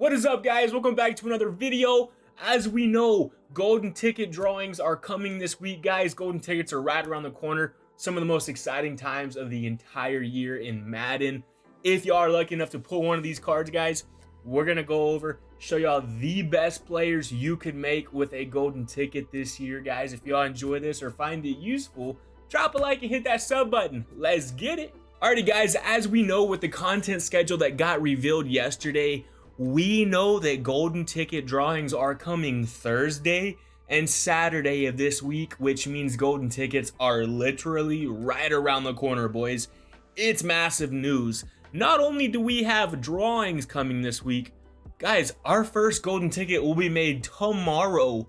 What is up, guys? Welcome back to another video. As we know, golden ticket drawings are coming this week, guys. Golden tickets are right around the corner. Some of the most exciting times of the entire year in Madden. If y'all are lucky enough to pull one of these cards, guys, we're gonna go over, show y'all the best players you could make with a golden ticket this year, guys. If y'all enjoy this or find it useful, drop a like and hit that sub button. Let's get it. Alrighty, guys, as we know, with the content schedule that got revealed yesterday, we know that golden ticket drawings are coming Thursday and Saturday of this week, which means golden tickets are literally right around the corner, boys. It's massive news. Not only do we have drawings coming this week, guys, our first golden ticket will be made tomorrow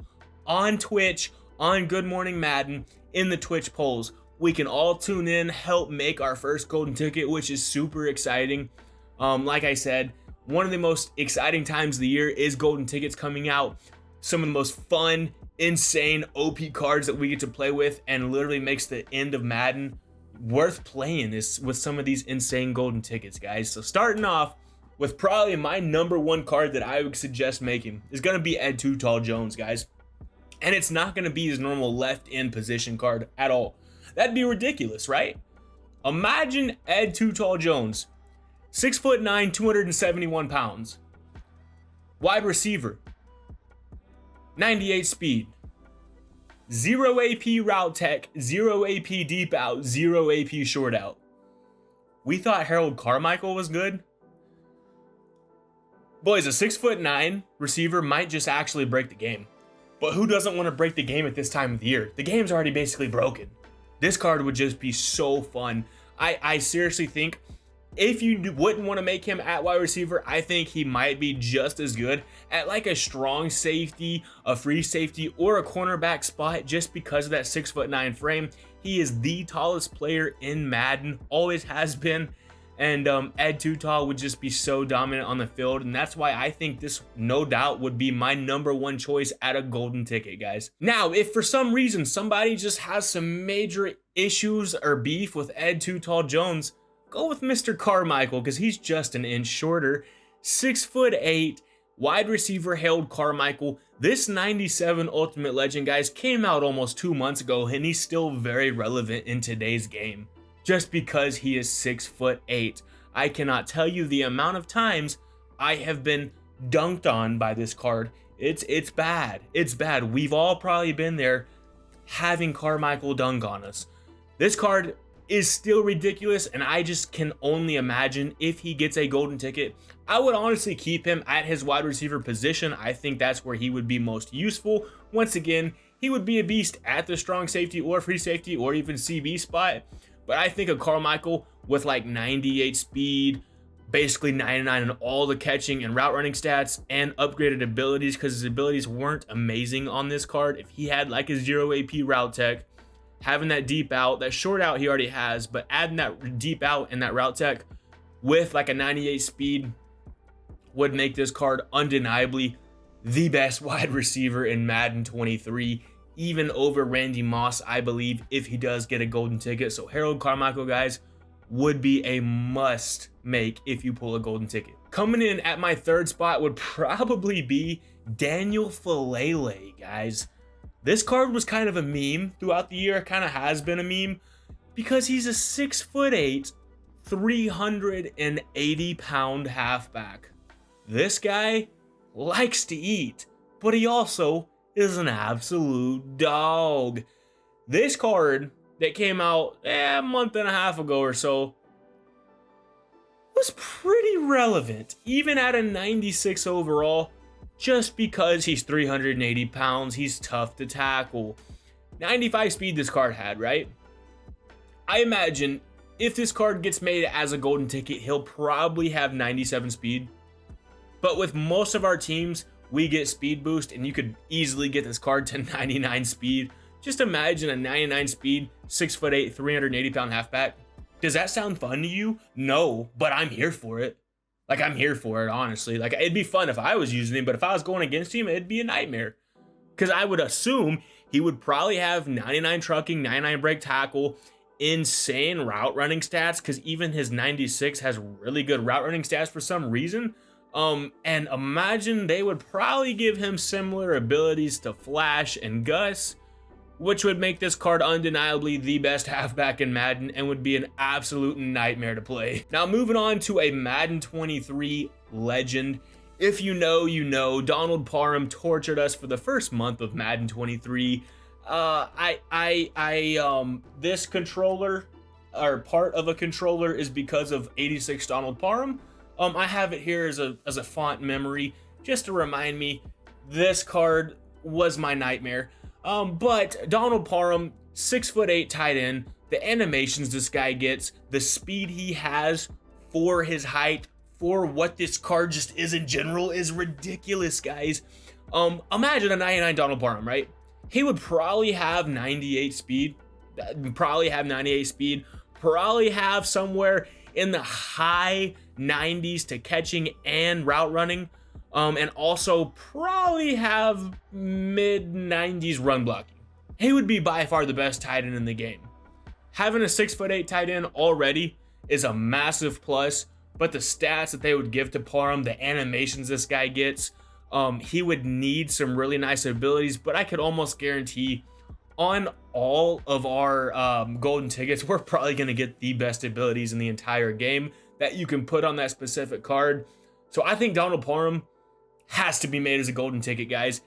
on Twitch, on Good Morning Madden, in the Twitch polls. We can all tune in, help make our first golden ticket, which is super exciting. Like I said, one of the most exciting times of the year is golden tickets coming out. Some of the most fun, insane, OP cards that we get to play with, and literally makes the end of Madden worth playing is with some of these insane golden tickets, guys. So starting off with probably my number one card that I would suggest making is going to be totw Jones, guys. And it's not going to be his normal left end position card at all. That'd be ridiculous, right? Imagine totw Jones, 6'9", 271 pounds, wide receiver, 98 speed, 0 AP route tech, 0 AP deep out, 0 AP short out. We thought Carmichael was good. Boys, a 6'9" receiver might just actually break the game. But who doesn't want to break the game at this time of the year? The game's already basically broken. This card would just be so fun. I seriously think if you wouldn't want to make him at wide receiver, I think he might be just as good at like a strong safety, a free safety, or a cornerback spot just because of that 6'9" frame. He is the tallest player in Madden, always has been. And totw would just be so dominant on the field, and that's why I think this no doubt would be my number one choice at a golden ticket, guys. Now, if for some reason somebody just has some major issues or beef with totw Jones, go with Mr. Carmichael, because he's just an inch shorter. 6'8", wide receiver Carmichael. This 97 Ultimate Legend, guys, came out almost 2 months ago, and he's still very relevant in today's game. Just because he is 6'8". I cannot tell you the amount of times I have been dunked on by this card. It's bad. It's bad. We've all probably been there having Carmichael dunk on us. This card is still ridiculous, and I just can only imagine if he gets a golden ticket, I would honestly keep him at his wide receiver position. I think that's where he would be most useful. Once again, he would be a beast at the strong safety or free safety or even CB spot. But I think a Carmichael with like 98 speed, basically 99 in all the catching and route running stats, and upgraded abilities, because his abilities weren't amazing on this card. If he had like a 0 AP route tech, having that deep out, that short out he already has, but adding that deep out and that route tech with like a 98 speed would make this card undeniably the best wide receiver in Madden 23. Even over Randy Moss, I believe, if he does get a golden ticket. So Carmichael, guys, would be a must make if you pull a golden ticket. Coming in at my third spot would probably be Daniel Falele, guys. This card was kind of a meme throughout the year. It kind of has been a meme because he's a 6'8", 380-pound halfback. This guy likes to eat, but he also is an absolute dog. This card that came out a month and a half ago or so was pretty relevant, even at a 96 overall, just because he's 380 pounds, he's tough to tackle. 95 speed this card had, right? I imagine if this card gets made as a golden ticket, he'll probably have 97 speed. But with most of our teams, we get speed boost, and you could easily get this card to 99 speed. Just imagine a 99 speed, 6'8", 380-pound halfback. Does that sound fun to you? No, but I'm here for it. Like, I'm here for it, honestly. Like, it'd be fun if I was using him, but if I was going against him, it'd be a nightmare. Because I would assume he would probably have 99 trucking, 99 break tackle, insane route running stats, because even his 96 has really good route running stats for some reason. And imagine they would probably give him similar abilities to Flash and Gus, which would make this card undeniably the best halfback in Madden and would be an absolute nightmare to play. Now moving on to a Madden 23 legend. If you know, you know, Donald Parham tortured us for the first month of Madden 23. This controller, or part of a controller, is because of 86 Donald Parham. I have it here as a font memory, just to remind me this card was my nightmare. But Donald Parham, 6'8" tight end, the animations this guy gets, the speed he has for his height, for what this card just is in general, is ridiculous, guys. Imagine a 99 Donald Parham, right? He would probably have 98 speed, probably have somewhere in the high 90s to catching and route running, and also probably have mid 90s run blocking. He would be by far the best tight end in the game. Having a 6'8" tight end already is a massive plus, but the stats that they would give to Parham, the animations this guy gets, he would need some really nice abilities, but I could almost guarantee on all of our golden tickets, we're probably going to get the best abilities in the entire game that you can put on that specific card. So I think Donald Parham has to be made as a golden ticket, guys.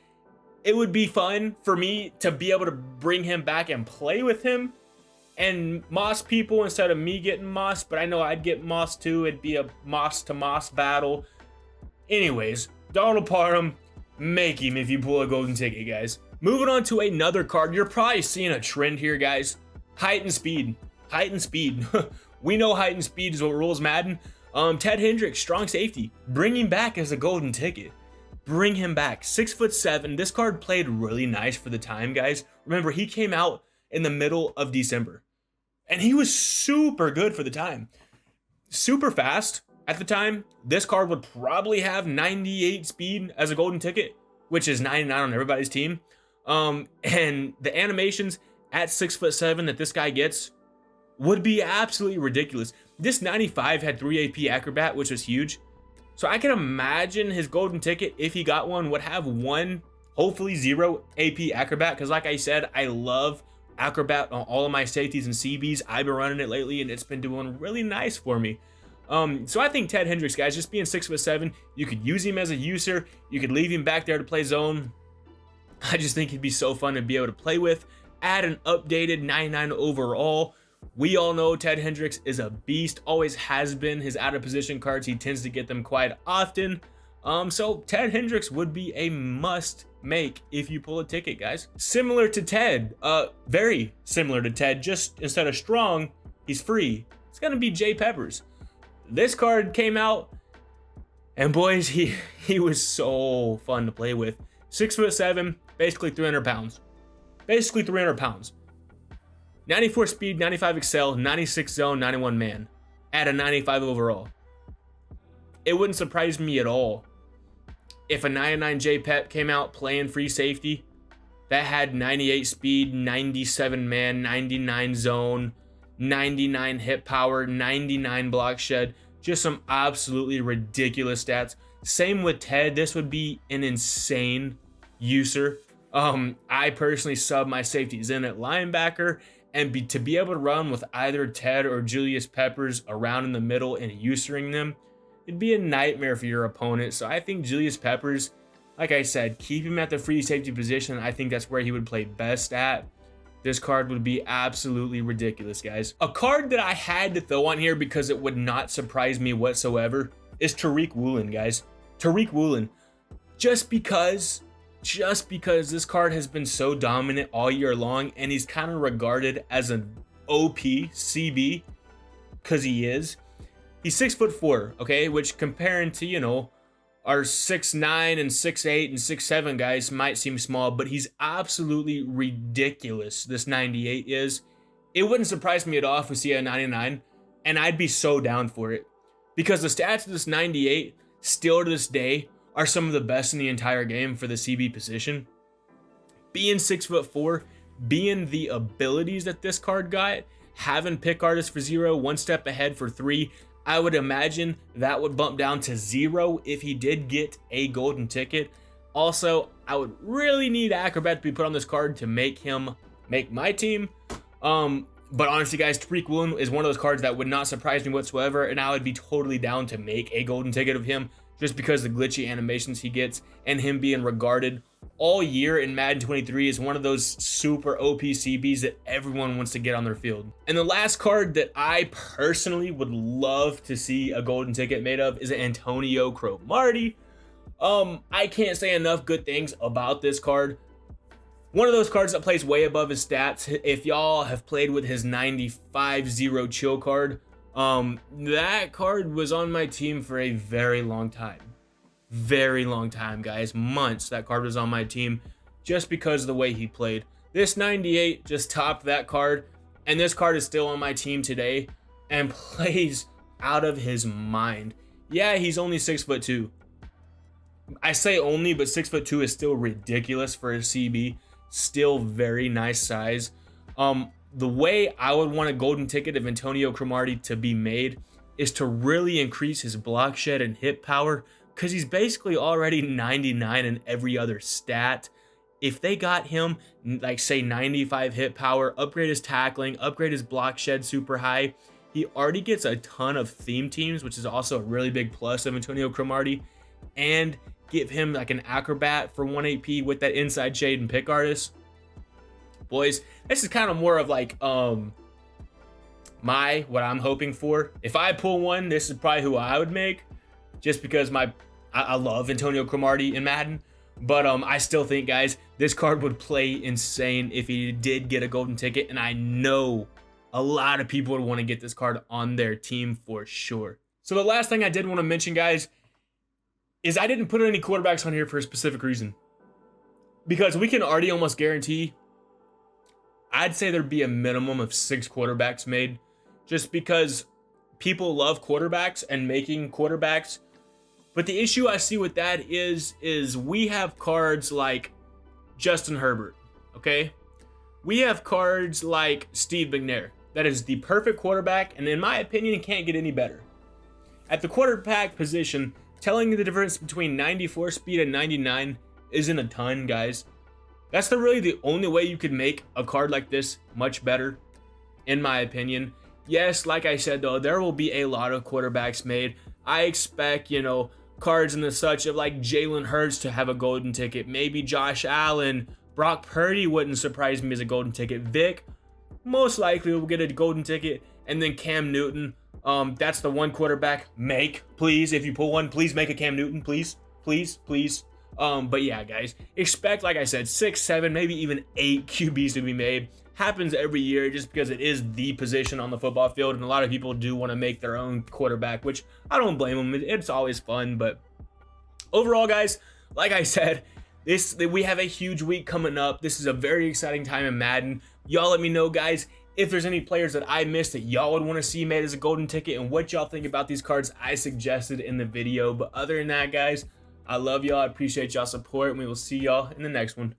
It would be fun for me to be able to bring him back and play with him and moss people instead of me getting moss, but I know I'd get moss too. It'd be a moss to moss battle. Anyways, Donald Parham, make him if you pull a golden ticket, guys. Moving on to another card, you're probably seeing a trend here, guys. Height and speed. Height and speed. We know height and speed is what rules Madden. Ted Hendricks, strong safety. Bring him back as a golden ticket. Bring him back. 6'7". This card played really nice for the time, guys. Remember, he came out in the middle of December, and he was super good for the time. Super fast at the time. This card would probably have 98 speed as a golden ticket, which is 99 on everybody's team. And the animations at 6'7" that this guy gets would be absolutely ridiculous. This 95 had 3 AP acrobat, which was huge. So I can imagine his golden ticket, if he got one, would have 1, hopefully 0 AP acrobat. Because like I said, I love acrobat on all of my safeties and CBs. I've been running it lately and it's been doing really nice for me. So I think Ted Hendricks, guys, just being 6'7", you could use him as a user. You could leave him back there to play zone. I just think he'd be so fun to be able to play with. Add an updated 99 overall. We all know Ted Hendricks is a beast, always has been. His out of position cards, he tends to get them quite often. So Ted Hendricks would be a must make if you pull a ticket, guys. Similar to Ted, very similar to Ted, just instead of strong, he's free. It's gonna be Jay Peppers. This card came out, and boys, he was so fun to play with. 6'7", basically 300 pounds. Basically 300 pounds. 94 speed, 95 excel, 96 zone, 91 man. At a 95 overall. It wouldn't surprise me at all if a 99 J Pep came out playing free safety that had 98 speed, 97 man, 99 zone, 99 hit power, 99 block shed. Just some absolutely ridiculous stats. Same with Ted. This would be an insane user. I personally sub my safeties in at linebacker, and to be able to run with either Ted or Julius Peppers around in the middle and usering them, it'd be a nightmare for your opponent. So I think Julius Peppers, like I said, keep him at the free safety position. I think that's where he would play best at. This card would be absolutely ridiculous, guys. A card that I had to throw on here because it would not surprise me whatsoever is Tariq Woolen, guys. Tariq Woolen. Just because this card has been so dominant all year long, and he's kind of regarded as an OP CB, because he is. He's 6'4", okay, which comparing to, you know, our 6'9" and 6'8" and 6'7" guys might seem small, but he's absolutely ridiculous. This 98 is. It wouldn't surprise me at all if we see a 99, and I'd be so down for it, because the stats of this 98 still to this day are some of the best in the entire game for the CB position. Being 6'4", being the abilities that this card got, having pick artist for 0, 1 step ahead for 3, I would imagine that would bump down to 0 if he did get a golden ticket. Also, I would really need Acrobat to be put on this card to make him make my team. But honestly, guys, Tariq Woolen is one of those cards that would not surprise me whatsoever, and I would be totally down to make a golden ticket of him just because the glitchy animations he gets and him being regarded all year in Madden 23 is one of those super OP CBs that everyone wants to get on their field. And the last card that I personally would love to see a golden ticket made of is Antonio Cromartie. I can't say enough good things about this card. One of those cards that plays way above his stats. If y'all have played with his 95-0 chill card, that card was on my team for a very long time. Very long time, guys. Months that card was on my team just because of the way he played. This 98 just topped that card, and this card is still on my team today and plays out of his mind. Yeah, he's only 6'2". I say only, but 6'2" is still ridiculous for a CB. Still very nice size. The way I would want a golden ticket of Antonio Cromartie to be made is to really increase his block shed and hit power, because he's basically already 99 in every other stat. If they got him, like say 95 hit power, upgrade his tackling, upgrade his block shed super high, he already gets a ton of theme teams, which is also a really big plus of Antonio Cromartie, and give him like an acrobat for 1 AP with that inside shade and pick artist. Boys, this is kind of more of like what I'm hoping for. If I pull one, this is probably who I would make, just because I love Antonio Cromartie in Madden. But I still think, guys, this card would play insane if he did get a golden ticket, and I know a lot of people would want to get this card on their team for sure. So the last thing I did want to mention, guys, is I didn't put any quarterbacks on here for a specific reason, because we can already almost guarantee, I'd say there'd be a minimum of 6 quarterbacks made, just because people love quarterbacks and making quarterbacks. But the issue I see with that is we have cards like Justin Herbert, okay? We have cards like Steve McNair. That is the perfect quarterback, and in my opinion, it can't get any better. At the quarterback position, telling you the difference between 94 speed and 99 isn't a ton, guys. That's really the only way you could make a card like this much better, in my opinion. Yes, like I said, though, there will be a lot of quarterbacks made. I expect, cards in the such of like Jalen Hurts to have a golden ticket. Maybe Josh Allen. Brock Purdy wouldn't surprise me as a golden ticket. Vic most likely will get a golden ticket. And then Cam Newton. That's the one quarterback. Please, if you pull one, please make a Cam Newton. Please. But yeah, guys, expect, like I said, 6, 7, maybe even 8 QBs to be made. Happens every year just because it is the position on the football field, and a lot of people do want to make their own quarterback, which I don't blame them. It's always fun. But overall, guys, like I said, we have a huge week coming up. This is a very exciting time in Madden. Y'all let me know, guys, if there's any players that I missed that y'all would want to see made as a golden ticket, and what y'all think about these cards I suggested in the video. But other than that, guys, I love y'all. I appreciate y'all support, and we will see y'all in the next one.